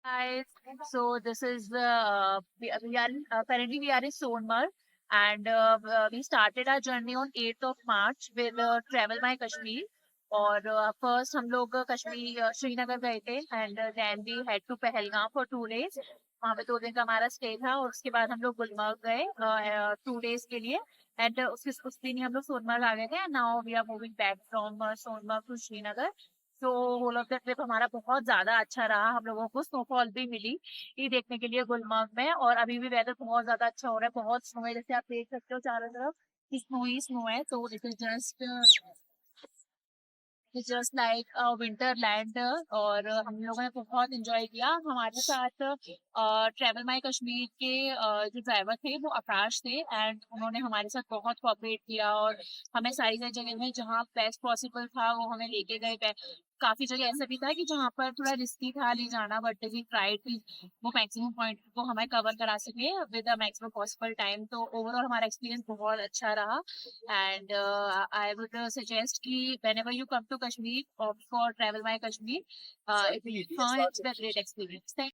Guys, so this is we are currently we are in Sonmarg, and we started our journey on 8th of March with Travel My Kashmir. और first हम लोग कश्मीर श्रीनगर गए थे and then we head to Pahalgam for 2 days। वहाँ पे 2 दिन का हमारा स्टे था और उसके बाद हम लोग गुलमर्ग गए 2 days के लिए। एंड उस दिन ही हम लोग सोनमर्ग आ गए थे। Now we are moving back from Sonmarg to Srinagar. तो होल ऑफ द ट्रिप हमारा बहुत ज्यादा अच्छा रहा। हम लोगों को स्नोफॉल भी मिली ये देखने के लिए गुलमर्ग में। और अभी भी वेदर बहुत ज्यादा अच्छा हो रहा है, बहुत स्नो है, जैसे आप देख सकते हो चारों तरफ स्नो ही स्नो है। तो it is just like winter land. और हम लोगों ने बहुत एंजॉय किया। हमारे साथ ट्रेवल माई कश्मीर के जो ड्राइवर थे वो आकाश थे एंड उन्होंने हमारे साथ बहुत कोऑपरेट किया और हमें सारी सारी जगह में जहाँ बेस्ट पॉसिबल था वो हमें लेके गए। काफी जगह ऐसा भी था कि जहाँ पर थोड़ा रिस्की था ले जाना, बट वी ट्राई टू वो मैक्सिमम पॉइंट को हमें कवर करा सके with the maximum possible time. तो ओवरऑल हमारा एक्सपीरियंस बहुत अच्छा रहा। And I would suggest कि whenever you come to Kashmir, opt for Travel by Kashmir. It will be fun. It's a great experience. Thank